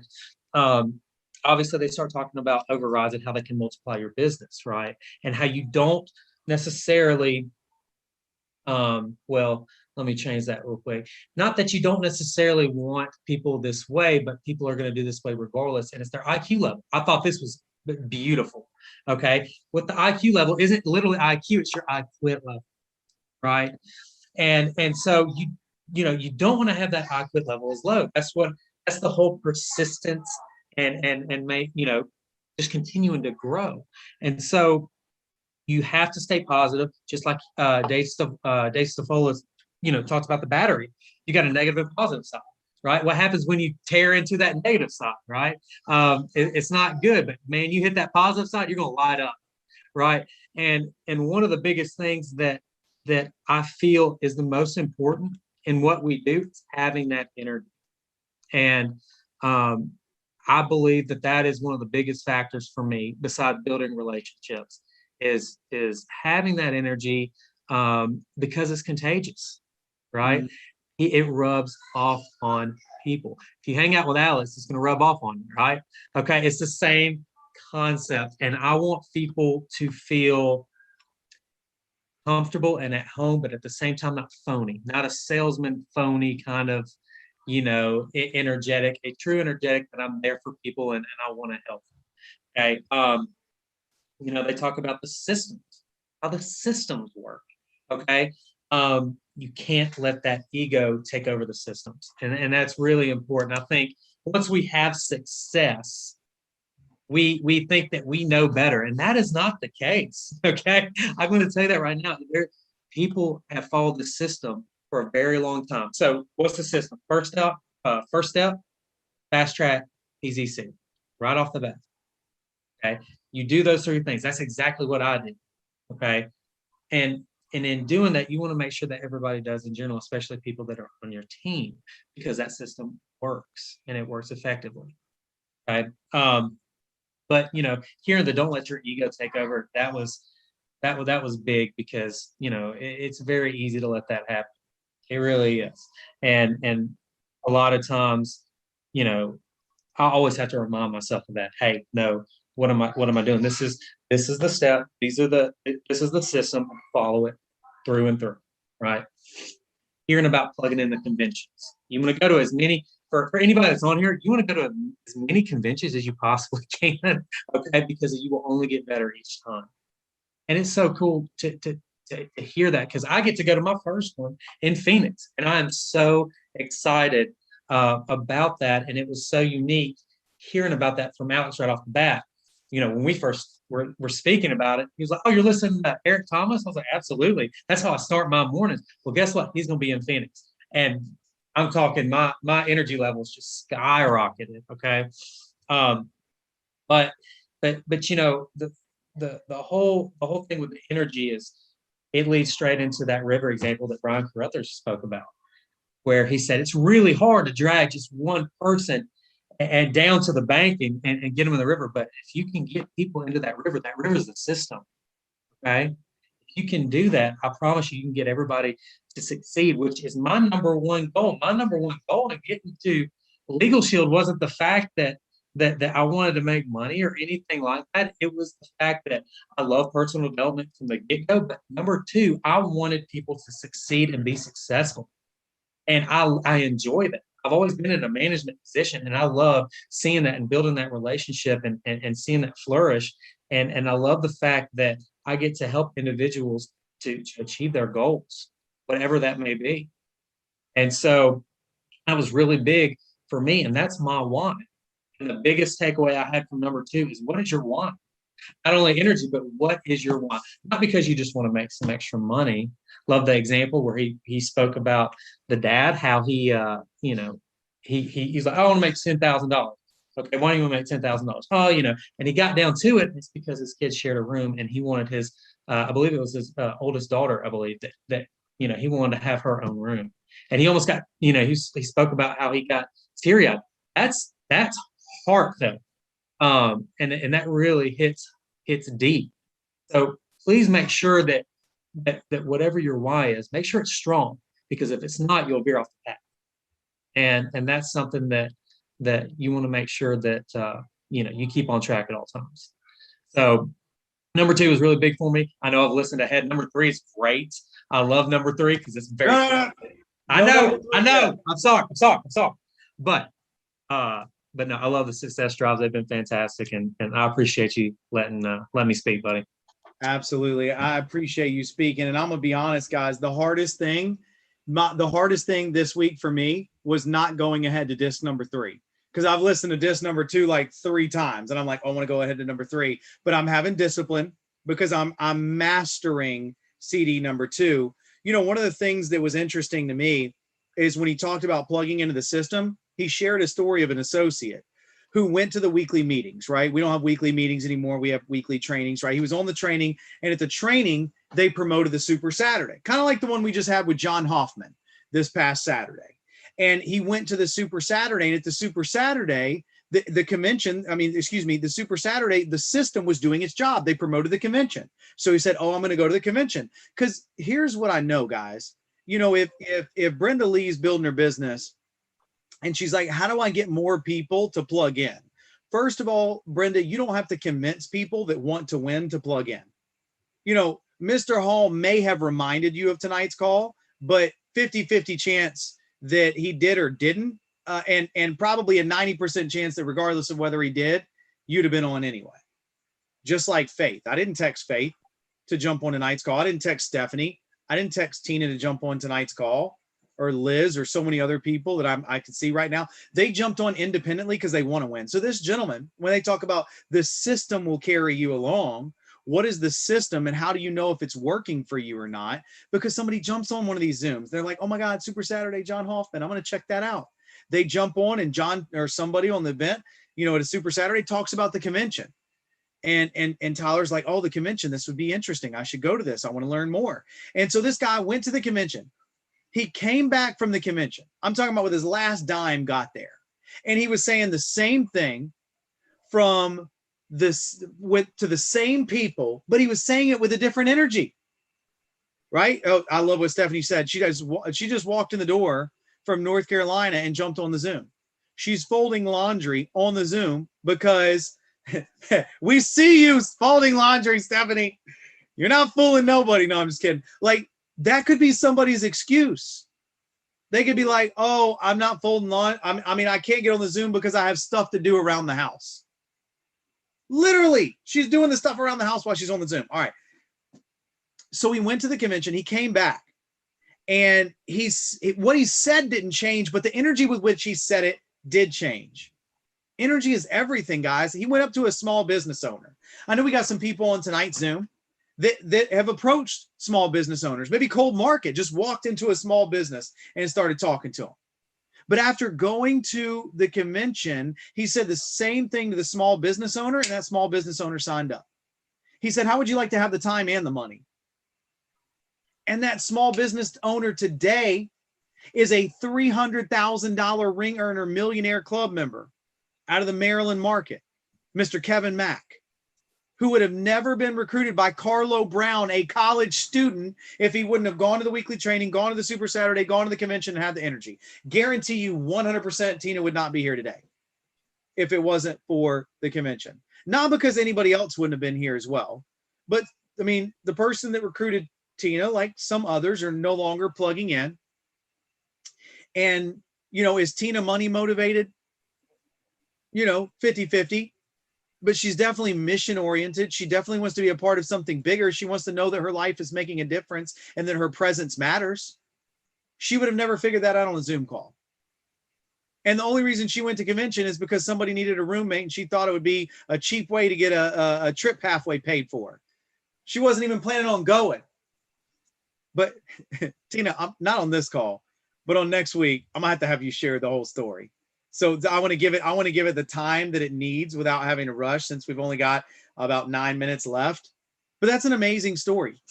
obviously they start talking about overrides and how they can multiply your business, right? And how you don't necessarily, let me change that real quick. Not that you don't necessarily want people this way, but people are going to do this way regardless. And it's their IQ level. I thought this was beautiful. Okay. What the IQ level isn't literally IQ, it's your IQ level, right? And so you don't want to have that IQ level as low. That's the whole persistence and make, just continuing to grow. And so you have to stay positive, just like Dave Stofolis, talks about the battery. You got a negative and positive side, right? What happens when you tear into that negative side, right? It's not good, but man, you hit that positive side, you're going to light up, right? And one of the biggest things that I feel is the most important in what we do is having that energy. And I believe that is one of the biggest factors for me, besides building relationships, is having that energy, because it's contagious, right? Mm-hmm. It rubs off on people. If you hang out with Alex, it's going to rub off on you, right? Okay, it's the same concept. And I want people to feel comfortable and at home, but at the same time, not phony, not a salesman phony kind of, energetic, a true energetic that I'm there for people and I want to help. Okay. They talk about the systems, how the systems work. Okay. You can't let that ego take over the systems. And that's really important. I think once we have success, we think that we know better, and that is not the case. Okay. I'm going to tell you that right now. People have followed the system for a very long time. So what's the system? First step, fast track, PZC, right off the bat. Okay. You do those 3 things. That's exactly what I did. Okay. And in doing that, you want to make sure that everybody does in general, especially people that are on your team, because that system works and it works effectively. Okay. But hearing the don't let your ego take over, that was big, because it's very easy to let that happen. It really is. And a lot of times, I always have to remind myself of that. Hey, no, what am I doing? This is the step. This is the system. Follow it through and through, right? Hearing about plugging in the conventions. You want to go to as many, for anybody that's on here, you want to go to as many conventions as you possibly can, okay? Because you will only get better each time. And it's so cool to hear that, because I get to go to my first one in Phoenix, and I am so excited about that. And it was so unique hearing about that from Alex right off the bat. When we first were speaking about it, he was like, "Oh, you're listening to Eric Thomas?" I was like, "Absolutely. That's how I start my mornings." Well, guess what? He's going to be in Phoenix, and I'm talking my energy levels just skyrocketed. Okay. But you know, the whole thing with the energy is it leads straight into that river example that Brian Carruthers spoke about, where he said it's really hard to drag just one person and down to the bank and get them in the river. But if you can get people into that river is the system. Okay. If you can do that, I promise you can get everybody to succeed, which is my number one goal. My number one goal in getting to Legal Shield wasn't the fact that I wanted to make money or anything like that. It was the fact that I love personal development from the get-go. But number two, I wanted people to succeed and be successful. And I enjoy that. I've always been in a management position, and I love seeing that and building that relationship and seeing that flourish. And I love the fact that I get to help individuals to achieve their goals, whatever that may be. And so that was really big for me, and that's my why. And the biggest takeaway I had from number two is, what is your why? Not only energy, but what is your why? Not because you just want to make some extra money. Love the example where he spoke about the dad, how he he's like, I want to make $10,000. Okay, why do you want to make $10,000? Oh, and he got down to it. It's because his kids shared a room, and he wanted his, I believe it was his oldest daughter, I believe that he wanted to have her own room, and he almost got, he spoke about how he got teary-eyed. That's heart though. And that really hits deep. So please make sure that whatever your why is, make sure it's strong, because if it's not, you'll veer off the path. And that's something that you want to make sure that you keep on track at all times. So number two is really big for me. I know I've listened ahead. Number three is great. I love number three because it's very. I know. I'm sorry. But no, I love the success drives. They've been fantastic, and I appreciate you letting me speak, buddy. Absolutely. I appreciate you speaking. And I'm gonna be honest, guys, the hardest thing this week for me was not going ahead to disc number three. Because I've listened to disc number two like 3 times, and I'm like, I want to go ahead to number three. But I'm having discipline because I'm mastering CD number two. One of the things that was interesting to me is when he talked about plugging into the system, he shared a story of an associate who went to the weekly meetings, right? We don't have weekly meetings anymore. We have weekly trainings, right? He was on the training, and at the training, they promoted the Super Saturday, kind of like the one we just had with John Hoffman this past Saturday. And he went to the Super Saturday, and at the Super Saturday, the convention, the Super Saturday, the system was doing its job. They promoted the convention. So he said, I'm going to go to the convention. Because here's what I know, guys. If Brenda Lee's building her business, and she's like, how do I get more people to plug in? First of all, Brenda, you don't have to convince people that want to win to plug in. Mr. Hall may have reminded you of tonight's call, but 50-50 chance that he did or didn't, and probably a 90% chance that regardless of whether he did, you'd have been on anyway. Just like Faith. I didn't text Faith to jump on tonight's call. I didn't text Stephanie. I didn't text Tina to jump on tonight's call, or Liz, or so many other people that I can see right now. They jumped on independently because they want to win. So this gentleman, when they talk about the system will carry you along, what is the system and how do you know if it's working for you or not? Because somebody jumps on one of these Zooms. They're like, oh my God, Super Saturday, John Hoffman. I'm going to check that out. They jump on, and John or somebody on the event, at a Super Saturday talks about the convention. And Tyler's like, oh, the convention, this would be interesting. I should go to this. I want to learn more. And so this guy went to the convention. He came back from the convention. I'm talking about with his last dime got there. And he was saying the same thing to the same people, but he was saying it with a different energy. Right? Oh, I love what Stephanie said. She just walked in the door from North Carolina and jumped on the Zoom. She's folding laundry on the Zoom because we see you folding laundry, Stephanie. You're not fooling nobody. No, I'm just kidding. Like, that could be somebody's excuse. They could be like, oh, I'm not folding laundry. I can't get on the Zoom because I have stuff to do around the house. Literally, she's doing the stuff around the house while she's on the Zoom. All right. So he went to the convention. He came back, and what he said didn't change, but the energy with which he said it did change. Energy is everything, guys. He went up to a small business owner. I know we got some people on tonight's Zoom that have approached small business owners, maybe cold market, just walked into a small business and started talking to them. But after going to the convention, he said the same thing to the small business owner, and that small business owner signed up. He said, how would you like to have the time and the money? And that small business owner today is a $300,000 ring earner millionaire club member out of the Maryland market, Mr. Kevin Mack, who would have never been recruited by Carlo Brown, a college student, if he wouldn't have gone to the weekly training, gone to the Super Saturday, gone to the convention, and had the energy. Guarantee you 100% Tina would not be here today if it wasn't for the convention. Not because anybody else wouldn't have been here as well, but I mean, the person that recruited Tina, like some others, are no longer plugging in. And, you know, is Tina money motivated? You know, 50-50, but she's definitely mission oriented. She definitely wants to be a part of something bigger. She wants to know that her life is making a difference and that her presence matters. She would have never figured that out on a Zoom call. And the only reason she went to convention is because somebody needed a roommate and she thought it would be a cheap way to get a trip halfway paid for. She wasn't even planning on going. But Tina, I'm not on this call, but on next week, I'm gonna have you share the whole story. So I want to give it the time that it needs without having to rush, since we've only got about 9 minutes left. But that's an amazing story.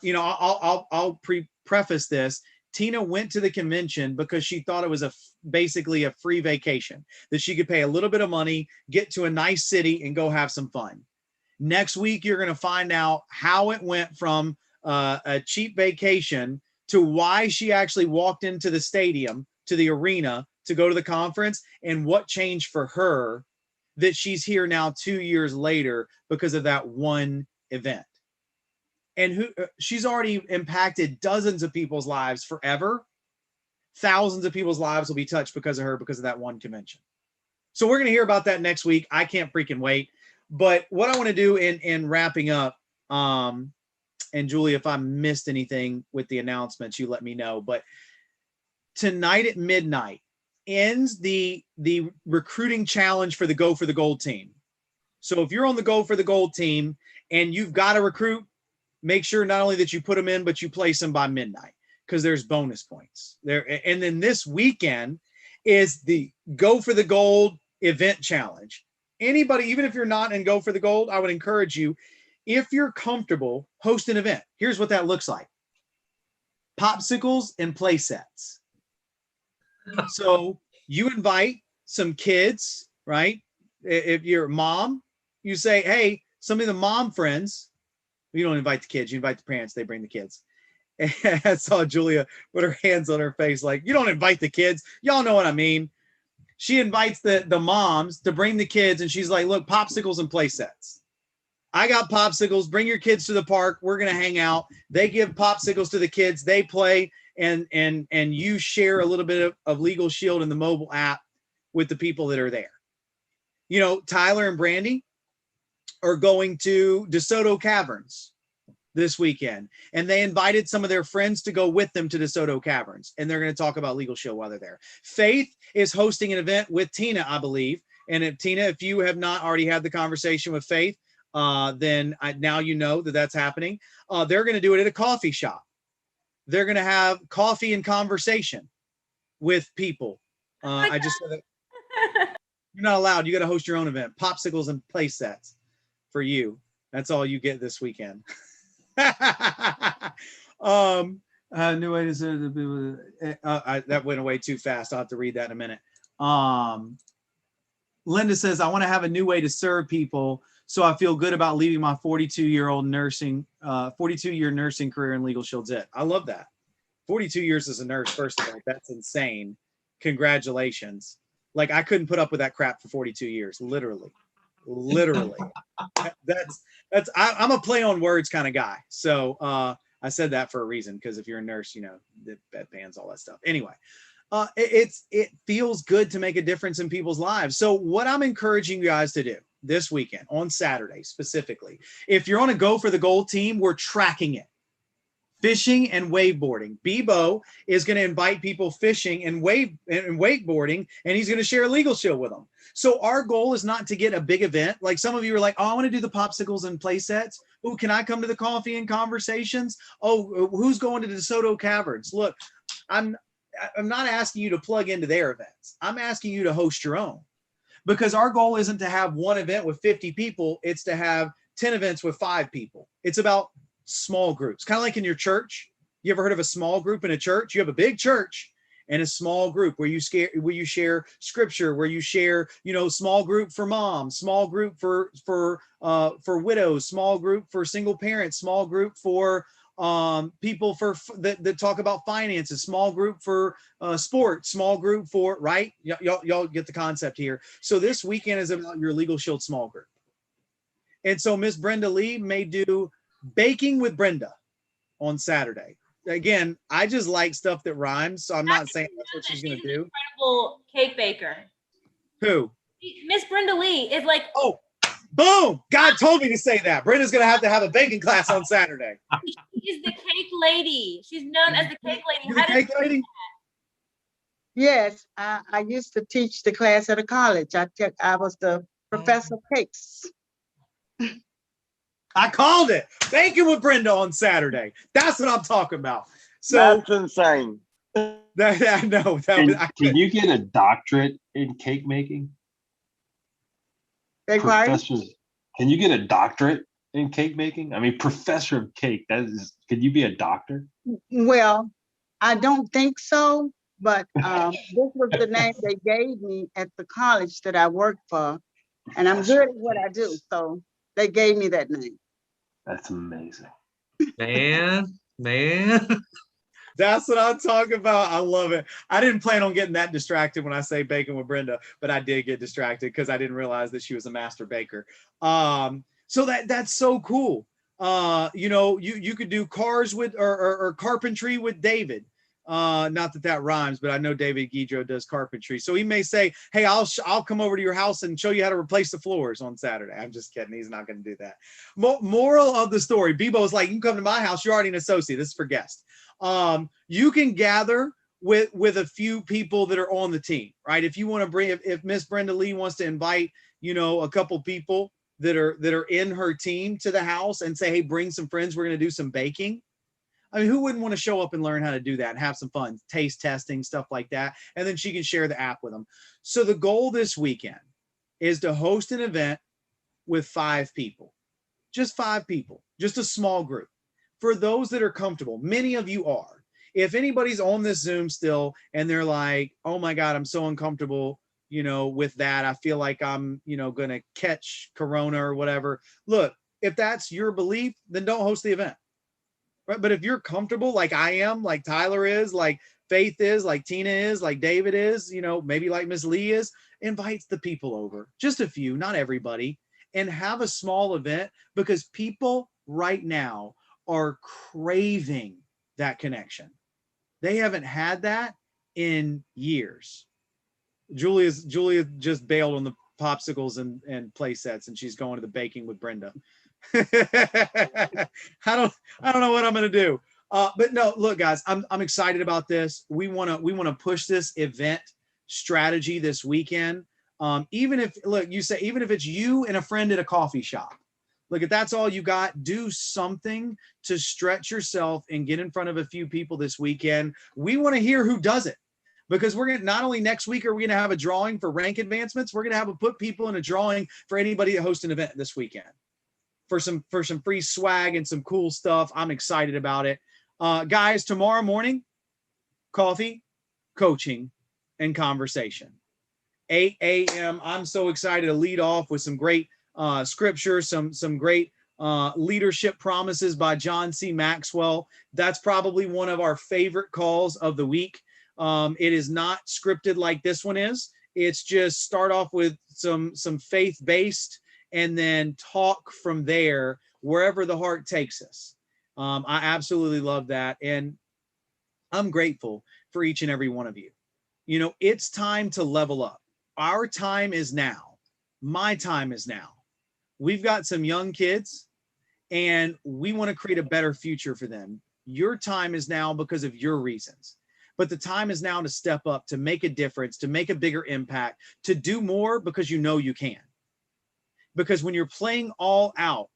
You know, I'll preface this. Tina went to the convention because she thought it was basically a free vacation, that she could pay a little bit of money, get to a nice city, and go have some fun. Next week, you're going to find out how it went from a cheap vacation to why she actually walked into the stadium, to the arena, to go to the conference, and what changed for her that she's here now 2 years later because of that one event. And she's already impacted dozens of people's lives forever. Thousands of people's lives will be touched because of her, because of that one convention. So we're going to hear about that next week. I can't freaking wait. But what I want to do in wrapping up, and Julie, if I missed anything with the announcements, you let me know. But tonight at midnight ends the recruiting challenge for the Go for the Gold team. So if you're on the Go for the Gold team and you've got to recruit, make sure not only that you put them in, but you place them by midnight, because there's bonus points there. And then this weekend is the Go for the Gold event challenge. Anybody, even if you're not in Go for the Gold, I would encourage you, if you're comfortable, host an event. Here's what that looks like: popsicles and play sets. So you invite some kids, right? If you're a mom, you say, hey, some of the mom friends. You don't invite the kids, you invite the parents, they bring the kids. And I saw Julia put her hands on her face like, you don't invite the kids. Y'all know what I mean. She invites the moms to bring the kids, and she's like, look, popsicles and play sets. I got popsicles. Bring your kids to the park. We're going to hang out. They give popsicles to the kids. They play, and you share a little bit of Legal Shield and the mobile app with the people that are there. You know, Tyler and Brandy are going to DeSoto Caverns this weekend, and they invited some of their friends to go with them to DeSoto Caverns, and they're going to talk about Legal Shield while they're there. Faith is hosting an event with Tina, I believe. And if you have not already had the conversation with Faith, then now you know that that's happening. They're going to do it at a coffee shop. They're going to have coffee and conversation with people. I just said that you're not allowed. You got to host your own event. Popsicles and play sets for you. That's all you get this weekend. New way to say that went away too fast. I'll have to read that in a minute. Linda says, I want to have a new way to serve people, so I feel good about leaving my 42-year nursing career in Legal Shield's it. I love that. 42 years as a nurse, first of all, that's insane. Congratulations. Like, I couldn't put up with that crap for 42 years, literally. I'm a play on words kind of guy. So I said that for a reason, because if you're a nurse, you know, the bedpans, all that stuff. Anyway, it feels good to make a difference in people's lives. So what I'm encouraging you guys to do this weekend, on Saturday specifically, if you're on a Go for the Gold team, we're tracking it. Fishing and wakeboarding. Bebo is going to invite people fishing and wakeboarding, and he's going to share a Legal Shield with them. So our goal is not to get a big event. Like some of you are like, oh, I want to do the popsicles and play sets. Oh, can I come to the coffee and conversations? Oh, who's going to DeSoto Caverns? Look, I'm not asking you to plug into their events. I'm asking you to host your own, because our goal isn't to have one event with 50 people. It's to have 10 events with 5 people. It's about small groups, kind of like in your church. You ever heard of a small group in a church? You have a big church and a small group where you share scripture, where you share, small group for moms, small group for widows, small group for single parents, small group for people that talk about finances, small group for sports, small group for, right? Y'all get the concept here. So this weekend is about your Legal Shield small group. And so Miss Brenda Lee may do baking with Brenda on Saturday. Again, I just like stuff that rhymes, so I'm not saying that's what she's going to do. Incredible cake baker. Who? Miss Brenda Lee is like. Oh, boom! God told me to say that. Brenda's going to have a baking class on Saturday. She is the cake lady. She's known as the cake lady. You're the cake lady? Yes, I used to teach the class at a college. I was the professor of cakes. I called it. Baking with Brenda on Saturday. That's what I'm talking about. So that's insane. I know. Can you get a doctorate in cake making? Professors, can you get a doctorate in cake making? I mean, professor of cake. Can you be a doctor? Well, I don't think so. But this was the name they gave me at the college that I worked for, and I'm good at what I do. So they gave me that name. That's amazing. Man. That's what I'm talking about. I love it. I didn't plan on getting that distracted when I say baking with Brenda, but I did get distracted because I didn't realize that she was a master baker. So that's so cool. You could do cars with or carpentry with David. Not that rhymes, but I know David Guidro does carpentry. So he may say, hey, I'll come over to your house and show you how to replace the floors on Saturday. I'm just kidding. He's not going to do that. Moral of the story. Bebo's like, you can come to my house. You're already an associate. This is for guests. You can gather with a few people that are on the team, right? If you want to bring, if Miss Brenda Lee wants to invite, a couple people that are in her team to the house and say, hey, bring some friends. We're going to do some baking. I mean, who wouldn't want to show up and learn how to do that and have some fun, taste testing, stuff like that. And then she can share the app with them. So the goal this weekend is to host an event with 5 people, just 5 people, just a small group. For those that are comfortable, many of you are. If anybody's on this Zoom still and they're like, oh my God, I'm so uncomfortable, with that. I feel like I'm, going to catch Corona or whatever. Look, if that's your belief, then don't host the event. Right? But if you're comfortable, like I am, like Tyler is, like Faith is, like Tina is, like David is, maybe like Miss Lee is, invites the people over, just a few, not everybody, and have a small event, because people right now are craving that connection. They haven't had that in years. Julia just bailed on the popsicles and play sets, and she's going to the baking with Brenda. I don't know what I'm going to do. But no, look, guys, I'm excited about this. We want to push this event strategy this weekend. Even if it's you and a friend at a coffee shop, look, if that's all you got, do something to stretch yourself and get in front of a few people this weekend. We want to hear who does it, because we're going to, not only next week are we going to have a drawing for rank advancements, we're going to put people in a drawing for anybody that hosts an event this weekend. For some free swag and some cool stuff. I'm excited about it. Guys, tomorrow morning, coffee, coaching, and conversation. 8 a.m. I'm so excited to lead off with some great scripture, some great leadership promises by John C. Maxwell. That's probably one of our favorite calls of the week. It is not scripted like this one is. It's just start off with some faith-based and then talk from there wherever the heart takes us. I absolutely love that. And I'm grateful for each and every one of you. It's time to level up. Our time is now. My time is now. We've got some young kids and we want to create a better future for them. Your time is now because of your reasons. But the time is now to step up, to make a difference, to make a bigger impact, to do more because you know you can. Because when you're playing all out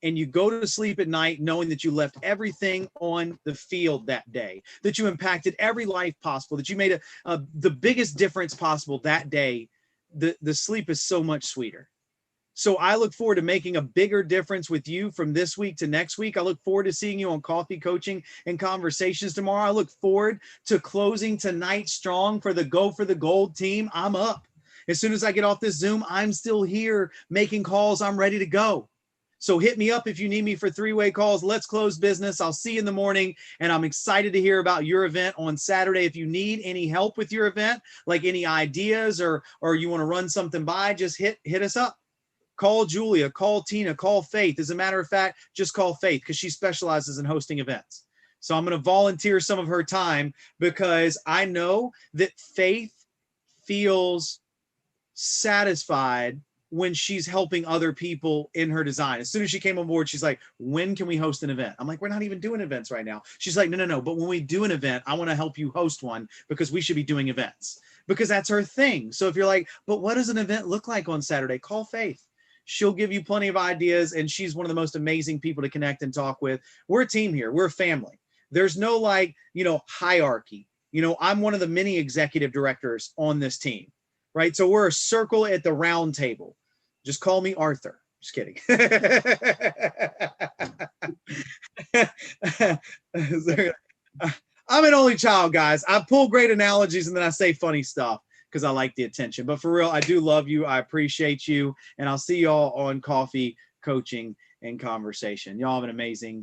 and you go to sleep at night knowing that you left everything on the field that day, that you impacted every life possible, that you made the biggest difference possible that day, the sleep is so much sweeter. So I look forward to making a bigger difference with you from this week to next week. I look forward to seeing you on Coffee Coaching and Conversations tomorrow. I look forward to closing tonight strong for the Go for the Gold team. I'm up. As soon as I get off this Zoom, I'm still here making calls. I'm ready to go. So hit me up if you need me for three-way calls. Let's close business. I'll see you in the morning, and I'm excited to hear about your event on Saturday. If you need any help with your event, like any ideas or you want to run something by, just hit us up. Call Julia, call Tina, call Faith. As a matter of fact, just call Faith because she specializes in hosting events. So I'm going to volunteer some of her time because I know that Faith feels satisfied when she's helping other people in her design. As soon as she came on board, she's like, when can we host an event? I'm like, we're not even doing events right now. She's like, no. But when we do an event, I want to help you host one because we should be doing events, because that's her thing. So if you're like, but what does an event look like on Saturday? Call Faith. She'll give you plenty of ideas. And she's one of the most amazing people to connect and talk with. We're a team here. We're a family. There's no hierarchy. I'm one of the many executive directors on this team, right? So we're a circle at the round table. Just call me Arthur. Just kidding. I'm an only child, guys. I pull great analogies and then I say funny stuff because I like the attention. But for real, I do love you. I appreciate you. And I'll see y'all on Coffee, Coaching, and Conversation. Y'all have an amazing